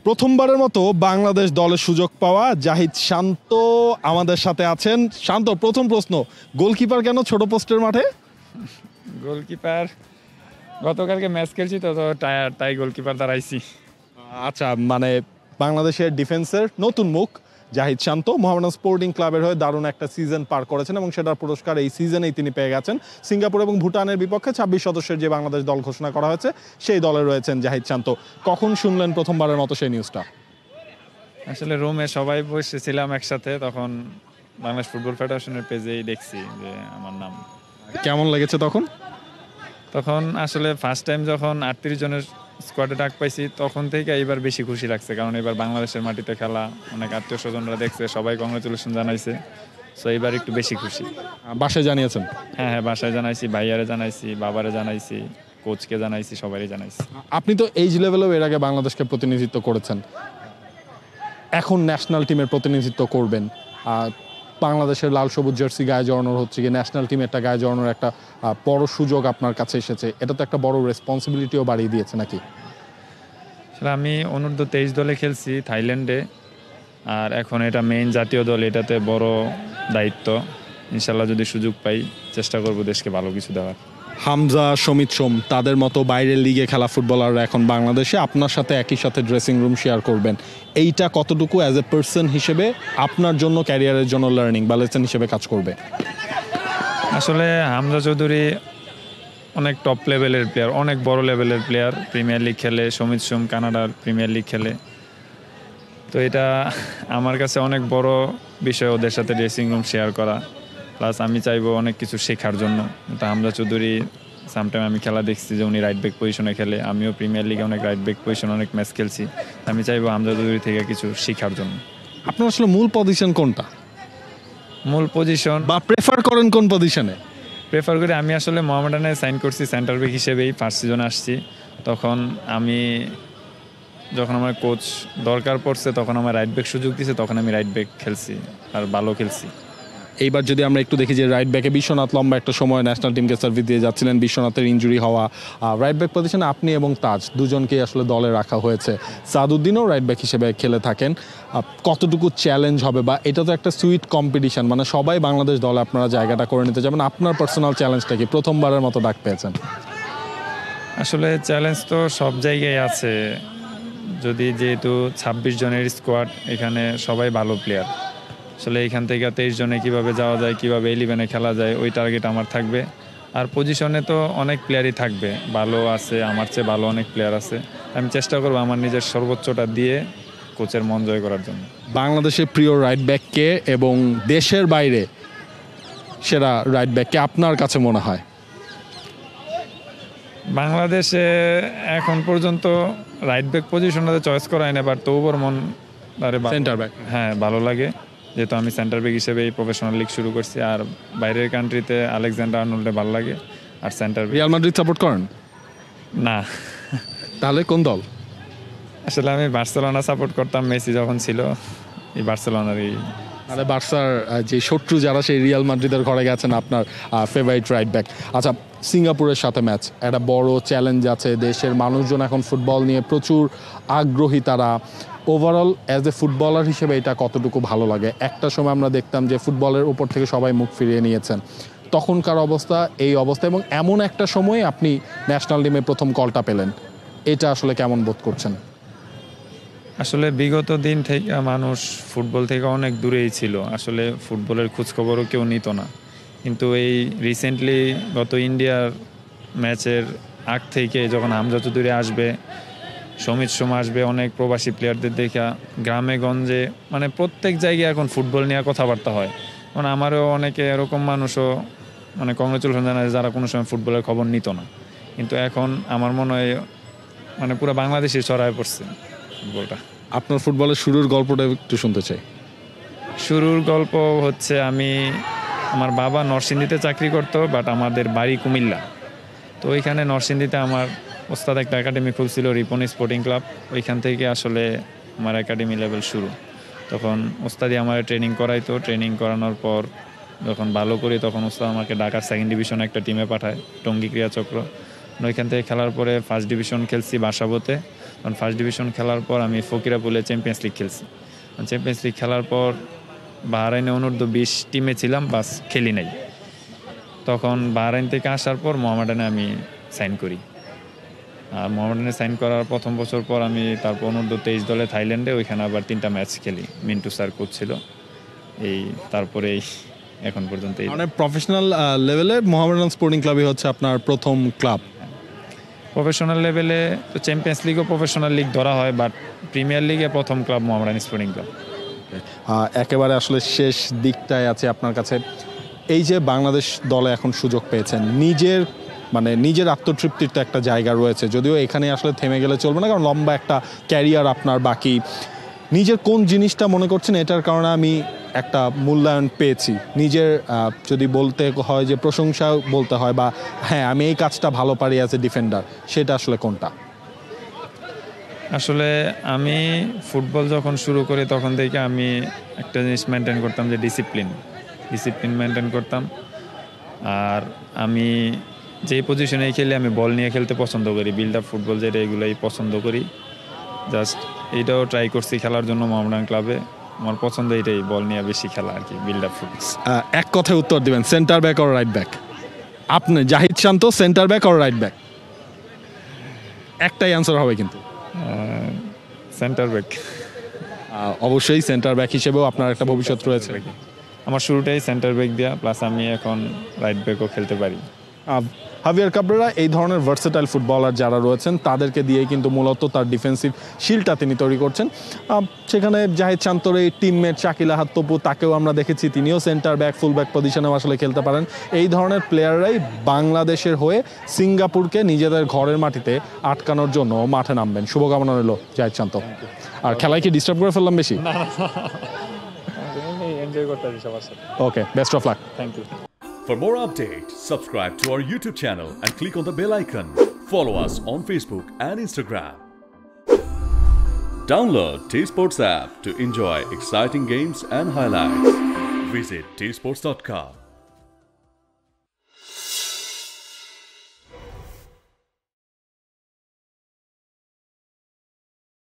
প্রথমবারের মতো বাংলাদেশ দলের সুযোগ পাওয়া জাহিদ শান্ত আমাদের সাথে আছেন। শান্ত, প্রথম প্রশ্ন, গোলকিপার কেন ছোট পোস্টের মাঠে? গোলকিপার গতকালকে ম্যাচ খেলছি তো টায়ার, তাই গোলকিপার দাঁড়াইছি। আচ্ছা, মানে বাংলাদেশের ডিফেন্সের নতুন মুখ জাহিদ শান্ত মোহামেডান স্পোর্টিং ক্লাবের হয়ে দারুণ একটা সিজন পার করেছেন এবং সেটার পুরস্কার এই সিজনেই তিনি পেয়ে গেছেন। সিঙ্গাপুর এবং ভুটানের বিপক্ষে 26 সদস্যের যে বাংলাদেশ দল ঘোষণা করা হয়েছে সেই দলে রয়েছেন জাহিদ শান্ত। কখন শুনলেন প্রথমবারের মতো সেই নিউজটা? আসলে রুমে সবাই বসেছিলাম একসাথে, তখন বাংলাদেশ ফুটবল ফেডারেশনের পেজেই দেখছি যে আমার নাম। কেমন লেগেছে তখন? তখন আসলে ফার্স্ট টাইম যখন 38 জনের স্কোয়াডে ডাক পাইছি তখন থেকে এবার বেশি খুশি লাগছে, কারণ এবার বাংলাদেশের মাটিতে খেলা, অনেক আত্মীয় স্বজনরা দেখছে, সবাই কংগ্রেচুলেশন জানাইছে। সো এবার একটু বেশি খুশি। বাসায় জানিয়েছেন? হ্যাঁ, বাসায় জানাইছি, ভাইয়ারে জানাইছি, বাবারে জানাইছি, কোচকে জানাইছি, সবারই জানাইছি। আপনি তো এইজ লেভেলেও এর আগে বাংলাদেশকে প্রতিনিধিত্ব করেছেন, এখন ন্যাশনাল টিমের প্রতিনিধিত্ব করবেন। বাংলাদেশের লাল সবুজ জার্সি গায়ে জড়ানোর হচ্ছে কি ন্যাশনাল টিমেরটা গায়ে জড়ানোর একটা বড় সুযোগ আপনার কাছে এসেছে, এটা তো একটা বড় রেসপন্সিবিলিটিও বাড়িয়ে দিয়েছে নাকি? আসলে আমি অনূর্ধ্ব 23 দলে খেলছি থাইল্যান্ডে, আর এখন এটা মেইন জাতীয় দল, এটাতে বড় দায়িত্ব। ইনশাল্লাহ যদি সুযোগ পাই চেষ্টা করব দেশকে ভালো কিছু দেওয়ার। হামজা, সমিত সোম তাদের মতো বাইরের লিগে খেলা ফুটবলাররা এখন বাংলাদেশে আপনার সাথে একই সাথে ড্রেসিং রুম শেয়ার করবেন, এইটা কতটুকু অ্যাজ এ পার্সন হিসেবে আপনার জন্য, ক্যারিয়ারের জন্য লার্নিং বা লেসন হিসেবে কাজ করবে? আসলে হামজা চৌধুরী অনেক টপ লেভেলের প্লেয়ার, অনেক বড় লেভেলের প্লেয়ার, প্রিমিয়ার লিগ খেলে। সমিত সোম কানাডার প্রিমিয়ার লিগ খেলে। তো এটা আমার কাছে অনেক বড় বিষয়, ওদের সাথে ড্রেসিং রুম শেয়ার করা। প্লাস আমি চাইবো অনেক কিছু শেখার জন্য। তো হামজা চৌধুরী সামটাইম আমি খেলা দেখছি যে উনি রাইট ব্যাক পজিশনে খেলে, আমিও প্রিমিয়ার লিগে অনেক রাইট ব্যাক পজিশনে অনেক ম্যাচ খেলছি। আমি চাইবো হামজা চৌধুরী থেকে কিছু শেখার জন্য। আপনার আসলে মূল পজিশন কোনটা, মূল পজিশন বা প্রেফার করেন কোন পজিশনে? প্রেফার করি আমি আসলে মোহামেডানে সাইন করছি সেন্টার ব্যাক হিসেবেই, ফার্স্ট সিজনে আসছি। তখন যখন আমার কোচ দরকার পড়ছে তখন আমার রাইট ব্যাক সুযোগ দিয়েছে, তখন আমি রাইট ব্যাক খেলছি আর ভালো খেলছি। এইবার যদি আমরা একটু দেখি যে রাইট ব্যাকে বিশ্বনাথ লম্বা একটা সময় ন্যাশনাল টিমকে সার্ভিস দিয়ে যাচ্ছিলেন, বিশ্বনাথের ইনজুরি হওয়া, রাইট ব্যাক পজিশনে আপনি এবং তাজ দুজনকেই আসলে দলে রাখা হয়েছে। সাদউদ্দিনও রাইট ব্যাক হিসেবে খেলে থাকেন। কতটুকু চ্যালেঞ্জ হবে, বা এটা তো একটা সুইট কম্পিটিশন, মানে সবাই বাংলাদেশ দলে আপনারা জায়গাটা করে নিতে যাবেন, আপনার পার্সোনাল চ্যালেঞ্জটা কি? প্রথমবারের মতো ডাক পেয়েছেন। আসলে চ্যালেঞ্জ তো সব জায়গায় আছে, যেহেতু 26 জনের স্কোয়াড, এখানে সবাই ভালো প্লেয়ার। আসলে এখান থেকে 23 জনে কীভাবে যাওয়া যায়, কীভাবে 11-এ খেলা যায়, ওই টার্গেট আমার থাকবে। আর পজিশনে তো অনেক প্লেয়ারই থাকবে, ভালো আছে, আমার চেয়ে ভালো অনেক প্লেয়ার আছে। আমি চেষ্টা করবো আমার নিজের সর্বোচ্চটা দিয়ে কোচের মন জয় করার জন্য। বাংলাদেশের প্রিয় রাইট ব্যাককে এবং দেশের বাইরে সেরা রাইট ব্যাককে আপনার কাছে মনে হয়? বাংলাদেশে এখন পর্যন্ত রাইট ব্যাক পজিশনটাতে চয়েস করা হয় না, বাট তবুও মন সেন্টার ব্যাক, হ্যাঁ ভালো লাগে, যেহেতু আমি সেন্টার ব্যাক হিসেবে এই প্রফেশনাল লিগ শুরু করছি। আর বাইরের কান্ট্রিতে আলেকজান্ডার আর্নল্ডে ভালো লাগে। আর centre back Real Madrid support করেন না। তাহলে কোন দল? আসলে আমি বার্সেলোনা সাপোর্ট করতাম, মেসি যখন ছিল, এই বার্সেলোনারই। মানে বার্সার যে শত্রু যারা, সেই রিয়াল মাদ্রিদের ঘরে গেছেন আপনার ফেভারিট রাইট ব্যাক। আচ্ছা, সিঙ্গাপুরের সাথে ম্যাচ, একটা বড় চ্যালেঞ্জ আছে, দেশের মানুষজন এখন ফুটবল নিয়ে প্রচুর আগ্রহী তারা। ওভারঅল অ্যাজ এ ফুটবলার হিসেবে এটা কতটুকু ভালো লাগে? একটা সময় আমরা দেখতাম যে ফুটবলের উপর থেকে সবাই মুখ ফিরিয়ে নিয়েছেন, তখনকার অবস্থা, এই অবস্থা, এবং এমন একটা সময়ে আপনি ন্যাশনাল টিমে প্রথম কলটা পেলেন, এটা আসলে কেমন বোধ করছেন? আসলে বিগত দিন থেকে মানুষ ফুটবল থেকে অনেক দূরেই ছিল, আসলে ফুটবলের খোঁজখবরও কেউ নিত না। কিন্তু এই রিসেন্টলি গত ইন্ডিয়ার ম্যাচের আগ থেকে যখন হামজা চৌধুরী আসবে, সমিত সোম আসবে, অনেক প্রবাসী প্লেয়ারদের দেখা গ্রামে গঞ্জে, মানে প্রত্যেক জায়গায় এখন ফুটবল নিয়ে কথাবার্তা হয়। মানে আমারও অনেকে এরকম মানুষও মানে কংগ্রেচুলেশন জানায় যারা কোনো সময় ফুটবলের খবর নিত না, কিন্তু এখন আমার মনে হয় মানে পুরো বাংলাদেশে ছড়ায় পড়ছে ফুটবলটা। আপনার ফুটবলের শুরুর গল্পটা একটু শুনতে চাই। শুরুর গল্প হচ্ছে, আমার বাবা নরসিংদীতে চাকরি করতো, বাট আমাদের বাড়ি কুমিল্লা। তো ওইখানে নরসিংদীতে আমার ওস্তাদ একটা একাডেমি খুলছিল, রিপন স্পোর্টিং ক্লাব। ওইখান থেকে আসলে আমার একাডেমি লেভেল শুরু। তখন ওস্তাদি আমার ট্রেনিং করাইতো, ট্রেনিং করানোর পর যখন ভালো করি তখন ওস্তাদ আমাকে ঢাকার সেকেন্ড ডিভিশনে একটা টিমে পাঠায়, টঙ্গী ক্রীড়া চক্র। ওইখান থেকে খেলার পরে ফার্স্ট ডিভিশন খেলছি বাসাবোতে। কারণ ফার্স্ট ডিভিশন খেলার পর আমি ফকিরাপুলে চ্যাম্পিয়ন্স লিগ খেলছি। চ্যাম্পিয়ন্স লিগ খেলার পর বাহরাইনে অনূর্ধ্ব 20 টিমে ছিলাম, বাস খেলি নাই। তখন বাহরাইন থেকে আসার পর মোহামেডানে আমি সাইন করি। আর মোহামেডানে সাইন করার প্রথম বছর পর আমি তারপর অনূর্ধ্ব 23 দলে থাইল্যান্ডে, ওইখানে আবার 3টা ম্যাচ খেলি। মিন্টু স্যার কোচ ছিল। তারপরে এখন পর্যন্ত মানে প্রফেশনাল লেভেলে মোহামেডান স্পোর্টিং ক্লাবই হচ্ছে আপনার প্রথম ক্লাব। প্রফেশনাল লেভেলে তো চ্যাম্পিয়ন্স লিগও প্রফেশনাল লিগ ধরা হয়, বাট প্রিমিয়ার লিগে প্রথম ক্লাব মোহামেডান স্পোর্টিং ক্লাব। একেবারে আসলে শেষ দিকটায় আছে আপনার কাছে, এই যে বাংলাদেশ দলে এখন সুযোগ পেয়েছেন, নিজের আত্মতৃপ্তির তো একটা জায়গা রয়েছে, যদিও এখানে আসলে থেমে গেলে চলবে না, কারণ লম্বা একটা ক্যারিয়ার আপনার বাকি। নিজের কোন জিনিসটা মনে করছেন এটার কারণে আমি একটা মূল্যায়ন পেয়েছি, নিজের যদি বলতে হয় যে প্রশংসা বলতে হয়, বা হ্যাঁ আমি এই কাজটা ভালো পারি অ্যাজ এ ডিফেন্ডার, সেটা আসলে কোনটা? আসলে আমি ফুটবল যখন শুরু করি তখন থেকে আমি একটা জিনিস মেনটেন করতাম, যে ডিসিপ্লিন মেনটেন করতাম। আর আমি যেই পজিশনেই খেলি আমি বল নিয়ে খেলতে পছন্দ করি, বিল্ড আপ ফুটবল যেটা, এগুলোই পছন্দ করি। জাস্ট এইটাও ট্রাই করছি খেলার জন্য মোহামেডান ক্লাবে। আমার পছন্দ এটাই, বল নিয়ে বেশি খেলা আর কি, বিল্ড আপ ফুটবল। এক কথায় উত্তর দিবেন, centre back or right back? আপনি Zahid Shanto, centre back or right back? একটাই অ্যান্সার হবে কিন্তু। Centre back. অবশ্যই সেন্টার ব্যাক হিসেবেও আপনার একটা ভবিষ্যৎ রয়েছে। আমার শুরুটাই সেন্টার ব্যাক দেওয়া, প্লাস আমি এখন রাইট ব্যাকও খেলতে পারি। হাভিয়ার কাবরেরা এই ধরনের ভার্সেটাইল ফুটবলার যারা রয়েছেন তাদেরকে দিয়েই কিন্তু মূলত তার ডিফেন্সিভ শিলটা তিনি তৈরি করছেন। সেখানে জাহিদ শান্তর এই টিমমেট শাকিল আহাদ তপু, তাকেও আমরা দেখেছি, তিনিও সেন্টার ব্যাক ফুল ব্যাক পজিশনেও আসলে খেলতে পারেন। এই ধরনের প্লেয়াররাই বাংলাদেশের হয়ে সিঙ্গাপুরকে নিজেদের ঘরের মাটিতে আটকানোর জন্য মাঠে নামবেন। শুভকামনা রইল জাহিদ শান্ত। আর খেলায় কি ডিস্টার্ব করে ফেললাম বেশি? এনজয় করতে পারি সবার সাথে। Okay, best of luck. Thank you. For more updates, subscribe to our YouTube channel and click on the bell icon. Follow us on Facebook and Instagram. Download T-Sports app to enjoy exciting games and highlights. Visit tsports.com.